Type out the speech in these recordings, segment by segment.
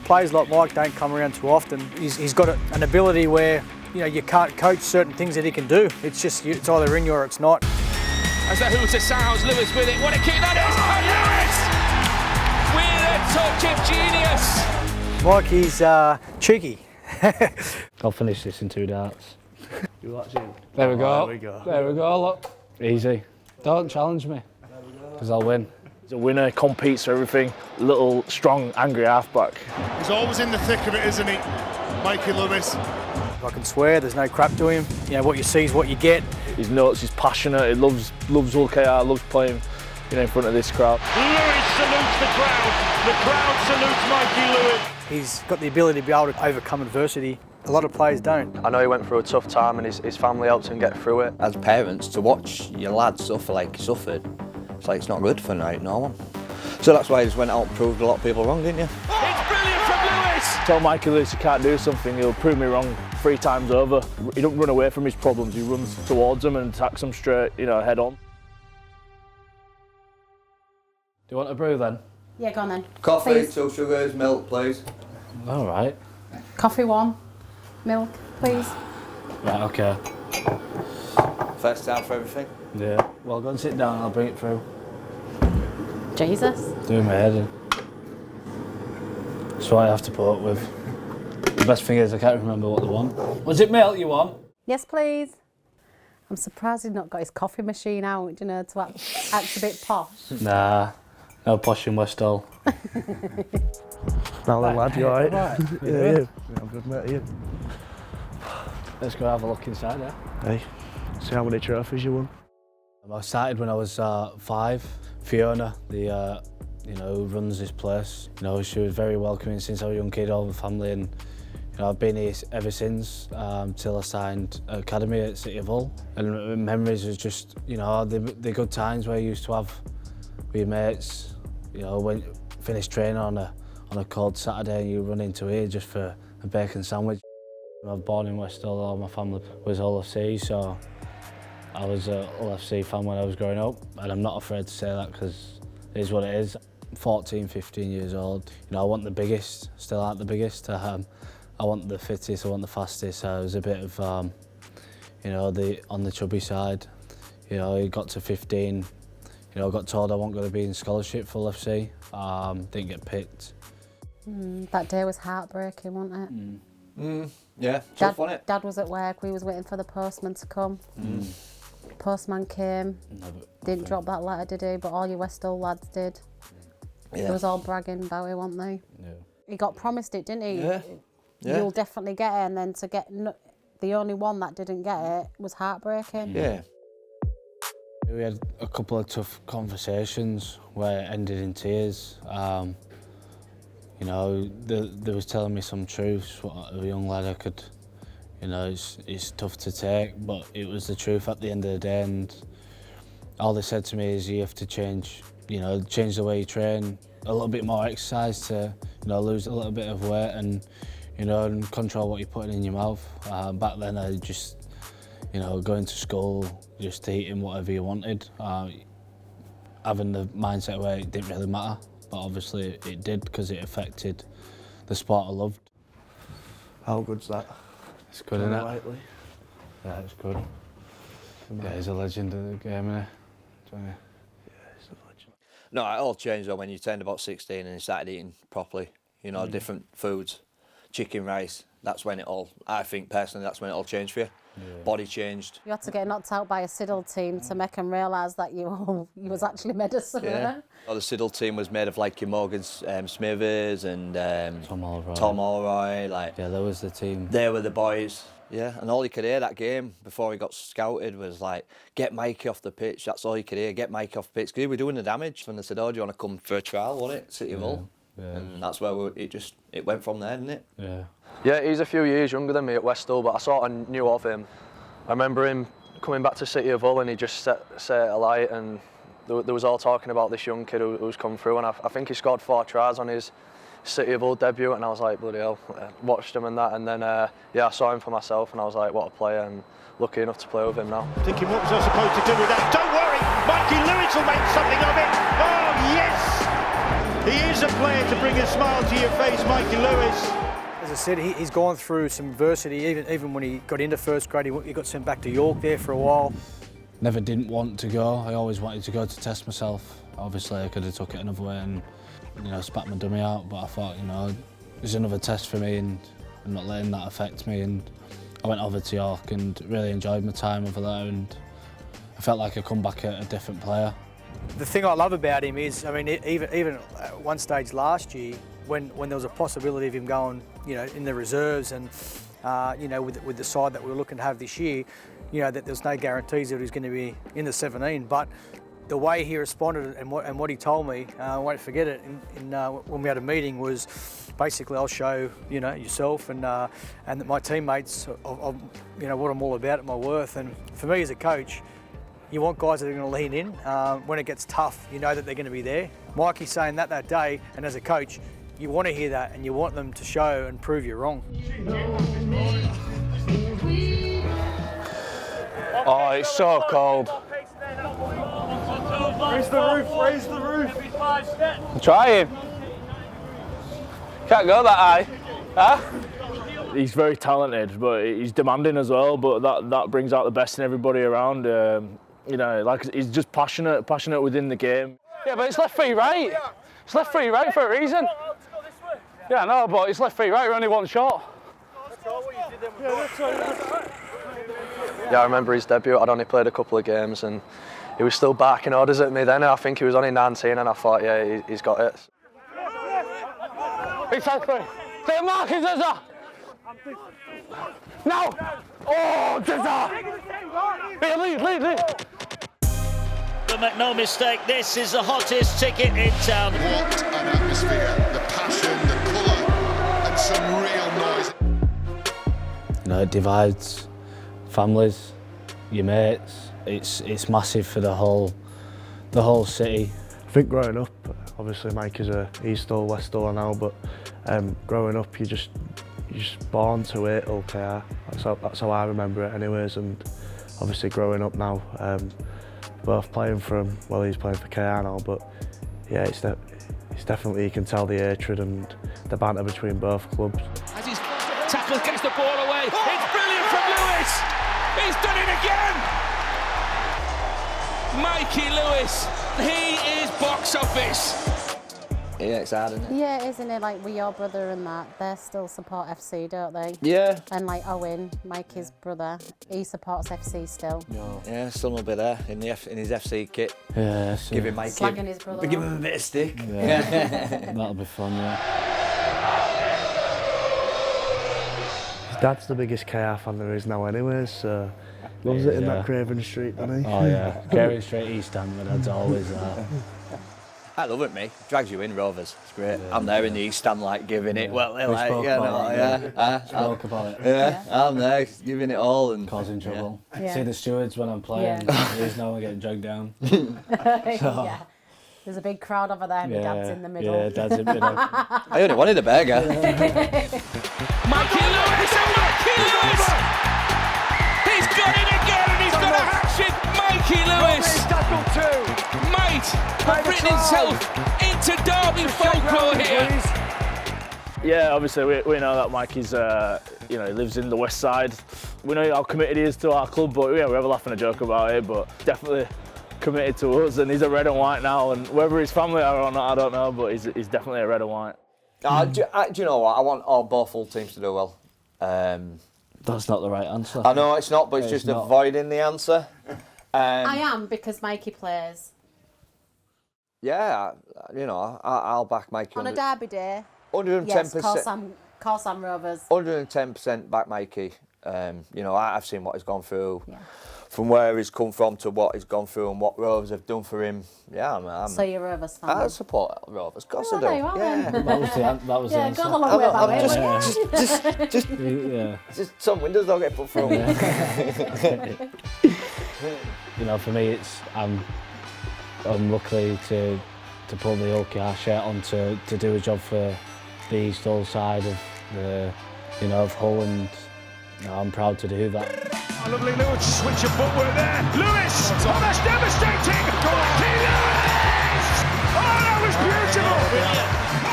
Players like Mike don't come around too often. He's got an ability where, you know, you can't coach certain things that he can do. It's just, it's either in you or it's not. As the hooter sounds, Lewis with it. What a kick that is! And Lewis with a touch of genius. Mike, he's cheeky. I'll finish this in 2 darts. You watching? There we go. There we go. There we go, look. Easy. Don't challenge me, because I'll win. He's a winner, competes for everything. Little, strong, angry halfback. He's always in the thick of it, isn't he? Mikey Lewis. I can swear, there's no crap to him. You know, what you see is what you get. He's nuts, he's passionate, he loves OKR, loves playing, you know, in front of this crowd. Lewis salutes the crowd. The crowd salutes Mikey Lewis. He's got the ability to be able to overcome adversity. A lot of players don't. I know he went through a tough time and his family helped him get through it. As parents, to watch your lad suffer like he suffered, it's like it's not good for no one. So that's why he just went out and proved a lot of people wrong, didn't you? It's brilliant from Lewis! Tell Mikey Lewis he can't do something, he'll prove me wrong 3 times over. He don't run away from his problems, he runs towards them and attacks them straight, you know, head on. Do you want a brew then? Yeah, go on then. Coffee, Please. 2 sugars, milk, please. All right. Coffee 1, milk, please. Right, okay. First time for everything. Yeah. Well, go and sit down, I'll bring it through. Jesus. Do my head in. That's what I have to put up with. The best thing is I can't remember what they want. Was it milk you want? Yes, please. I'm surprised he's not got his coffee machine out, you know, to act a bit posh. Nah, no posh in Westall. Now then, lad, you alright? Right. Yeah, I'm good, mate. You? Let's go have a look inside there. Hey, see how many trophies you won? I started when I was 5. Fiona, the you know, who runs this place, you know, she was very welcoming since I was a young kid, all the family, and you know, I've been here ever since till I signed academy at City of Hull. And memories was just, you know, the good times where you used to have with your mates. You know, when finished training on a cold Saturday and you run into here just for a bacon sandwich. I was born in West Hull, all my family was Hull FC, so I was a Hull FC fan when I was growing up, and I'm not afraid to say that because it is what it is. 14, 15 years old, you know, I want the biggest, still aren't the biggest. I want the fittest, I want the fastest. I was a bit of, you know, on the chubby side. You know, it got to 15, you know, I got told I wasn't going to be in scholarship for Hull FC, didn't get picked. That day was heartbreaking, wasn't it? Yeah, tough, wasn't it? Dad was at work, we was waiting for the postman to come. Postman came, didn't drop that letter, did he? But all your West Hull lads did. Yeah. They was all bragging about it, weren't they? Yeah. He got promised it, didn't he? Yeah. Yeah. You'll definitely get it, and then to get the only one that didn't get it was heartbreaking. Yeah. We had a couple of tough conversations where it ended in tears. You know, they was telling me some truths, what a young lad I could, you know, it's tough to take, but it was the truth at the end of the day, and all they said to me is you have to change, you know, change the way you train, a little bit more exercise to, you know, lose a little bit of weight and, you know, and control what you're putting in your mouth. Back then I just, you know, going to school, just eating whatever you wanted, having the mindset where it didn't really matter. But obviously it did because it affected the sport I loved. How good's that? It's good, isn't it? Lightly. Yeah, it's good. Yeah, he's a legend of the game, isn't he? Yeah, he's a legend. No, it all changed though when you turned about 16 and you started eating properly. You know, different foods, chicken, rice. That's when it all, I think personally, that's when it all changed for you. Yeah. Body changed. You had to get knocked out by a Siddle team to make them realise that you was actually medicine. Yeah. Oh, the Siddle team was made of like your Morgans, Smithers and Tom Allroy. Like, yeah, that was the team. They were the boys. Yeah, and all you could hear that game before he got scouted was like, get Mikey off the pitch. That's all you could hear, get Mikey off the pitch. Because he was doing the damage. And they said, oh, do you want to come for a trial, wasn't it? City of Hull. Yeah. And that's where it went from there, didn't it? Yeah. Yeah, he's a few years younger than me at West Hull, but I sort of knew of him. I remember him coming back to City of Hull and he just set a light, and there was all talking about this young kid who's come through, and I think he scored 4 tries on his City of Hull debut, and I was like, bloody hell, watched him and that, and then yeah, I saw him for myself and I was like, what a player, and lucky enough to play with him now. Thinking what was I supposed to do with that? Don't worry, Mikey Lewis will make something of it. Oh yes! He is a player to bring a smile to your face, Mikey Lewis. As I said, he's gone through some adversity. Even when he got into first grade, he got sent back to York there for a while. Never didn't want to go. I always wanted to go to test myself. Obviously, I could have took it another way and, you know, spat my dummy out. But I thought, you know, there's another test for me, and I'm not letting that affect me. And I went over to York and really enjoyed my time over there, and I felt like I come back a different player. The thing I love about him is, I mean, even at one stage last year, when there was a possibility of him going, you know, in the reserves, and you know, with the side that we were looking to have this year, you know, that there's no guarantees that he's going to be in the 17. But the way he responded and what he told me, I won't forget it. When we had a meeting, was basically, I'll show, you know, yourself and my teammates of you know, what I'm all about at my worth. And for me as a coach, you want guys that are going to lean in. When it gets tough, you know that they're going to be there. Mikey's saying that day, and as a coach, you want to hear that, and you want them to show and prove you wrong. Oh, it's so cold. Raise the roof, raise the roof. I'm trying. Can't go that high. Huh? He's very talented, but he's demanding as well. But that brings out the best in everybody around. You know, like, he's just passionate within the game. Yeah, but it's left feet right. It's left feet right for a reason. Yeah, I know, but it's left feet right. We're only one shot. Yeah, I remember his debut. I'd only played a couple of games, and he was still barking orders at me then. I think he was only 19, and I thought, yeah, he's got it. Exactly. Say Marcus, Zazza. No. Oh, Zazza. Lead. But make no mistake, this is the hottest ticket in town. What an atmosphere, the passion, the colour, and some real noise. You know, it divides families, your mates. It's massive for the whole city. I think growing up, obviously Mike is a East Hull, West Hull now, but growing up you're just born to it, okay. That's how I remember it anyways, and obviously growing up now, both playing for him, well, he's playing for KR now, but yeah, it's definitely, you can tell the hatred and the banter between both clubs. As his tackle gets the ball away, it's brilliant from Lewis. He's done it again. Mikey Lewis, he is box office. Yeah, it's hard, isn't it? Yeah, isn't it? Like, with your brother and that, they still support FC, don't they? Yeah. And like Owen, Mikey's brother, he supports FC still. Yeah, son will be there in his FC kit. Yeah, giving Mikey, slagging his brother. give him a bit of stick. Yeah. That'll be fun, yeah. His dad's the biggest KR fan there is now anyways, so loves it in that Craven Street, doesn't he? Oh yeah, Craven Street East End, my dad's always there. I love it, mate. Drags you in, Rovers. It's great. Yeah. I'm there in the East Stand, like, giving it. Well, they're like, spoke about it. Yeah, I'm there, giving it all and causing trouble. Yeah. See the stewards when I'm playing. There's no one getting dragged down. Yeah. There's a big crowd over there, and my dad's in the middle. Yeah, dad's in the middle. I only wanted a burger. Mikey Lewis and Mikey Lewis! He's got it again, and he's got a hat-trick. Mikey Lewis! Mate, has written himself into Derby folklore here. Yeah, obviously we know that Mikey's, you know, he lives in the West Side. We know how committed he is to our club, but yeah, we have a laugh and a joke about it. But definitely committed to us, and he's a red and white now. And whether his family are or not, I don't know, but he's definitely a red and white. Do you know what? I want both full teams to do well. That's not the right answer. I know it's not, but it's just not avoiding the answer. I am, because Mikey plays. Yeah, you know, I'll back Mikey. On a derby day? 110%. Yes, course I'm Rovers. 110% back Mikey. You know, I've seen what he's gone through, from where he's come from to what he's gone through and what Rovers have done for him. Yeah, so you're a Rovers fan? I support Rovers, of course I do. Yeah. That was the answer. Go a long way about it. Just some windows don't get put through. You know, for me, I'm lucky to pull the OKR shirt on to do a job for the East Hull side of of Hull, and I'm proud to do that. A lovely little switch of footwork there. Lewis! Oh, that's devastating! Mikey Lewis! Oh, that was beautiful!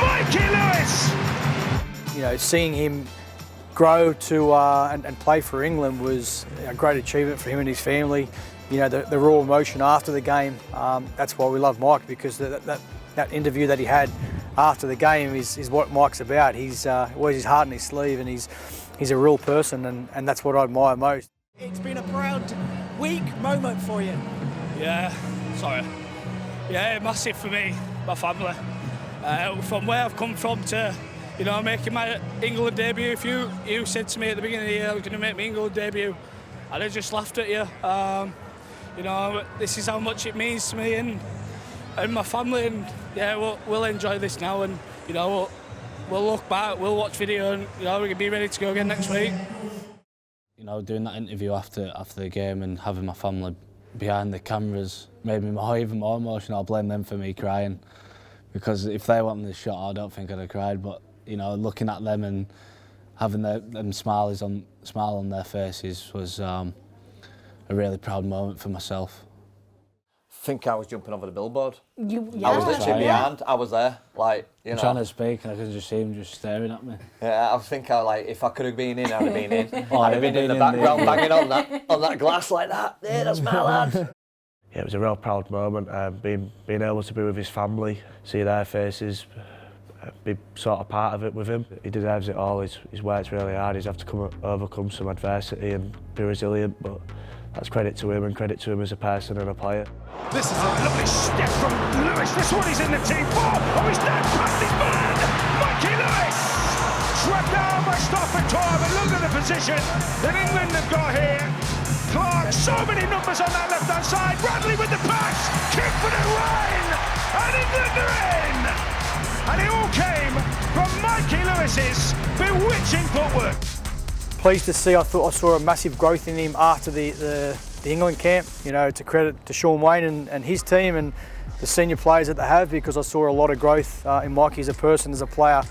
Mikey Lewis! You know, seeing him grow to and play for England was a great achievement for him and his family. You know, the raw emotion after the game, that's why we love Mike, because that interview that he had after the game is what Mike's about. He's wears his heart in his sleeve, and he's a real person, and that's what I admire most. It's been a proud week moment for you. Yeah, sorry. Yeah, massive for me, my family. From where I've come from to, you know, making my England debut. If you said to me at the beginning of the year, I was going to make my England debut, I'd have just laughed at you. You know, this is how much it means to me and my family, and yeah, we'll enjoy this now, and you know, we'll look back, we'll watch video, and you know, we can be ready to go again next week. You know, doing that interview after the game and having my family behind the cameras made me even more emotional. I blame them for me crying, because if they wanted the shot, I don't think I'd have cried. But you know, looking at them and having them smile on their faces was a really proud moment for myself. I think I was jumping over the billboard. Yeah. I was literally behind. I was there, like, you know. I'm trying to speak, and I could just see him just staring at me. Yeah, I think if I could have been in, I'd have been in. I'd have been in the background banging on that glass like that. Yeah, that's my lad. Yeah, it was a real proud moment. Being able to be with his family, see their faces, be sort of part of it with him. He deserves it all. He's worked really hard. He's had to overcome some adversity and be resilient, but that's credit to him and credit to him as a person and a player. This is a lovely step from Lewis. This one he's in the team for. Oh, he's down past his man. Mikey Lewis! Swept down by Stafford Tour, but look at the position that England have got here. Clark, so many numbers on that left-hand side. Bradley with the pass. Kick for the Ryan. And England are in. And it all came from Mikey Lewis's bewitching footwork. Pleased to see. I thought I saw a massive growth in him after the England camp. You know, to credit to Sean Wayne and his team and the senior players that they have, because I saw a lot of growth in Mikey as a person, as a player.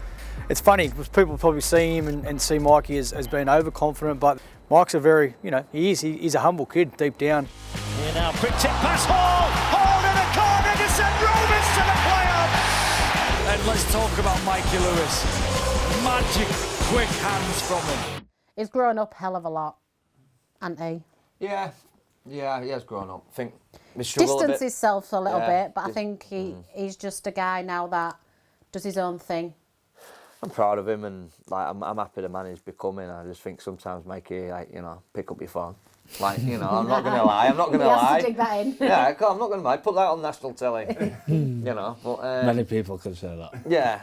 It's funny because people probably see him and see Mikey as being overconfident, but Mike's a very, you know, he's a humble kid deep down. Here now, quick tip pass, Hall in a corner to send Romans to the playoffs. And let's talk about Mikey Lewis. Magic quick hands from him. He's grown up a hell of a lot, hasn't he? Yeah, he has grown up. I think he struggled Distance a bit. himself a little bit, but I think he's just a guy now that does his own thing. I'm proud of him, and like I'm happy the man he's becoming. I just think sometimes Mikey, like, you know, pick up your phone. Like, you know, I'm not gonna lie. I'm not gonna lie. Has to dig that in. Yeah, I'm not gonna lie. Put that on national telly. You know, but Many people could say that. yeah.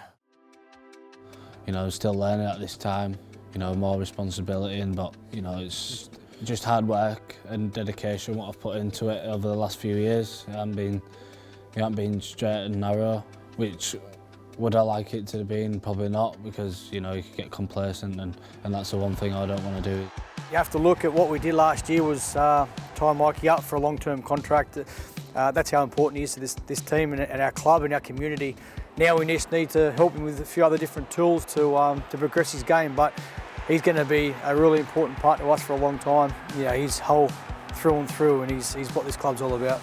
You know, still learning at this time. You know, more responsibility, but you know, it's just hard work and dedication what I've put into it over the last few years. It hasn't been straight and narrow, which would I like it to have been? Probably not, because you know, you could get complacent, and that's the one thing I don't want to do. You have to look at what we did last year was tie Mikey up for a long-term contract. That's how important he is to this team and our club and our community. Now we just need to help him with a few other different tools to progress his game, but he's going to be a really important part to us for a long time. Yeah, he's whole through and through, and he's what this club's all about.